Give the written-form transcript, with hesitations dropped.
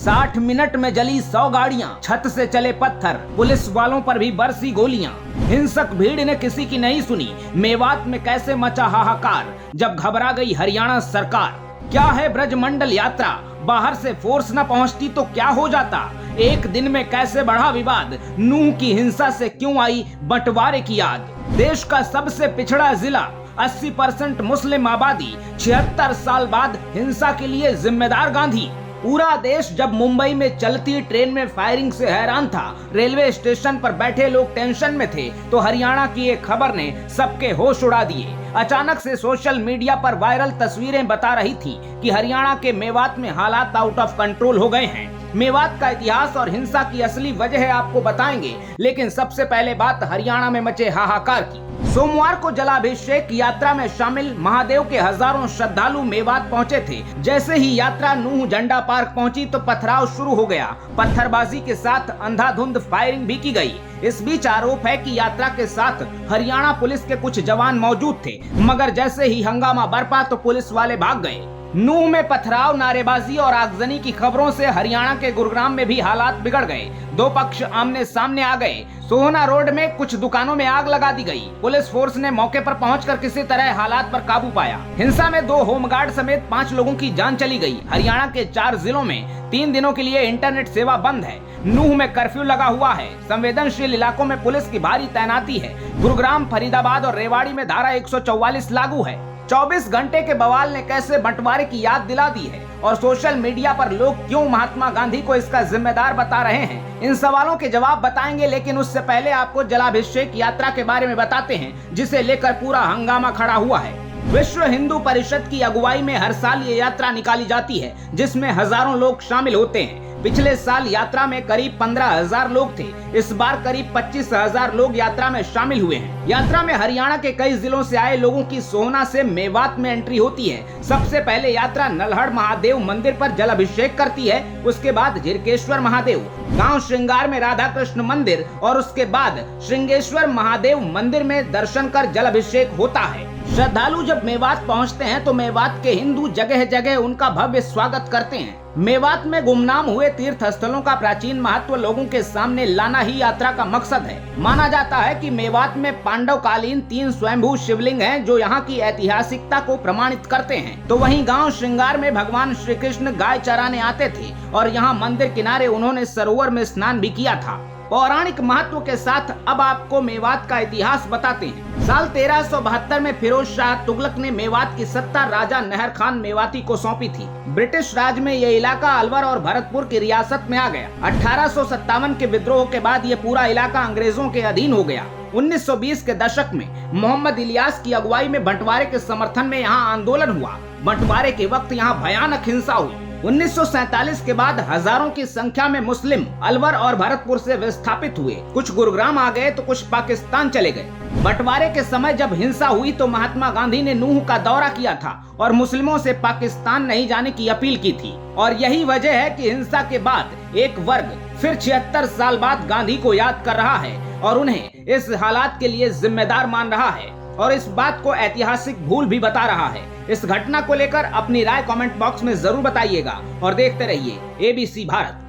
60 minute में जली 100 गाड़ियां, छत से चले पत्थर, पुलिस वालों पर भी बरसी गोलियां। हिंसक भीड़ ने किसी की नहीं सुनी। मेवात में कैसे मचा हाहाकार जब घबरा गई हरियाणा सरकार। क्या है ब्रजमंडल यात्रा, बाहर से फोर्स न पहुंचती तो क्या हो जाता। एक दिन में कैसे बढ़ा विवाद, नूह की हिंसा से क्यों आई बंटवारे की याद। देश का सबसे पिछड़ा जिला, 80% मुस्लिम आबादी, 76 साल बाद हिंसा के लिए जिम्मेदार गांधी। पूरा देश जब मुंबई में चलती ट्रेन में फायरिंग से हैरान था, रेलवे स्टेशन पर बैठे लोग टेंशन में थे, तो हरियाणा की एक खबर ने सबके होश उड़ा दिए। अचानक से सोशल मीडिया पर वायरल तस्वीरें बता रही थी कि हरियाणा के मेवात में हालात आउट ऑफ कंट्रोल हो गए हैं। मेवात का इतिहास और हिंसा की असली वजह आपको बताएंगे, लेकिन सबसे पहले बात हरियाणा में मचे हाहाकार की। सोमवार को जलाभिषेक यात्रा में शामिल महादेव के हजारों श्रद्धालु मेवात पहुंचे थे। जैसे ही यात्रा नूह झंडा पार्क पहुंची तो पथराव शुरू हो गया। पत्थरबाजी के साथ अंधाधुंध फायरिंग भी की गई। इस बीच आरोप है कि यात्रा के साथ हरियाणा पुलिस के कुछ जवान मौजूद थे, मगर जैसे ही हंगामा बरपा तो पुलिस वाले भाग गए। नूह में पथराव, नारेबाजी और आगजनी की खबरों से हरियाणा के गुरुग्राम में भी हालात बिगड़ गए। दो पक्ष आमने सामने आ गए। सोहना रोड में कुछ दुकानों में आग लगा दी गई। पुलिस फोर्स ने मौके पर पहुंचकर किसी तरह हालात पर काबू पाया। हिंसा में 2 होमगार्ड समेत 5 लोगों की जान चली गई। हरियाणा के 4 जिलों में 3 दिनों के लिए इंटरनेट सेवा बंद है। नूह में कर्फ्यू लगा हुआ है। संवेदनशील इलाकों में पुलिस की भारी तैनाती है। गुरुग्राम, फरीदाबाद और रेवाड़ी में धारा 144 लागू है। 24 घंटे के बवाल ने कैसे बंटवारे की याद दिला दी है और सोशल मीडिया पर लोग क्यों महात्मा गांधी को इसका जिम्मेदार बता रहे हैं, इन सवालों के जवाब बताएंगे। लेकिन उससे पहले आपको जलाभिषेक यात्रा के बारे में बताते हैं, जिसे लेकर पूरा हंगामा खड़ा हुआ है। विश्व हिंदू परिषद की अगुवाई में हर साल ये यात्रा निकाली जाती है, जिसमें हजारों लोग शामिल होते हैं। पिछले साल यात्रा में करीब 15,000 लोग थे। इस बार करीब 25,000 लोग यात्रा में शामिल हुए हैं। यात्रा में हरियाणा के कई जिलों से आए लोगों की सोहना से मेवात में एंट्री होती है। सबसे पहले यात्रा नल्हड़ महादेव मंदिर पर जलाभिषेक करती है। उसके बाद झिरकेश्वर महादेव, गांव श्रृंगार में राधा कृष्ण मंदिर और उसके बाद श्रृंगेश्वर महादेव मंदिर में दर्शन कर जलाभिषेक होता है। श्रद्धालु जब मेवात पहुंचते हैं तो मेवात के हिंदू जगह जगह उनका भव्य स्वागत करते हैं। मेवात में गुमनाम हुए तीर्थ स्थलों का प्राचीन महत्व लोगों के सामने लाना ही यात्रा का मकसद है। माना जाता है कि मेवात में पांडव कालीन 3 स्वयंभू शिवलिंग हैं, जो यहाँ की ऐतिहासिकता को प्रमाणित करते हैं। तो वहीं गांव श्रृंगार में भगवान श्री कृष्ण गाय चराने आते थे और यहाँ मंदिर किनारे उन्होंने सरोवर में स्नान भी किया था। पौराणिक महत्व के साथ अब आपको मेवात का इतिहास बताते हैं। साल 1372 में फिरोज शाह तुगलक ने मेवात की सत्ता राजा नहर खान मेवाती को सौंपी थी। ब्रिटिश राज में ये इलाका अलवर और भरतपुर की रियासत में आ गया। 1857 के विद्रोह के बाद ये पूरा इलाका अंग्रेजों के अधीन हो गया। 1920 के दशक में मोहम्मद इलियास की अगुवाई में बंटवारे के समर्थन में यहाँ आंदोलन हुआ। बंटवारे के वक्त यहाँ भयानक हिंसा हुई। 1947 के बाद हजारों की संख्या में मुस्लिम अलवर और भरतपुर से विस्थापित हुए। कुछ गुरुग्राम आ गए तो कुछ पाकिस्तान चले गए। बंटवारे के समय जब हिंसा हुई तो महात्मा गांधी ने नूह का दौरा किया था और मुस्लिमों से पाकिस्तान नहीं जाने की अपील की थी। और यही वजह है कि हिंसा के बाद एक वर्ग फिर 76 साल बाद गांधी को याद कर रहा है और उन्हें इस हालात के लिए जिम्मेदार मान रहा है और इस बात को ऐतिहासिक भूल भी बता रहा है। इस घटना को लेकर अपनी राय कमेंट बॉक्स में जरूर बताइएगा और देखते रहिए ABC भारत।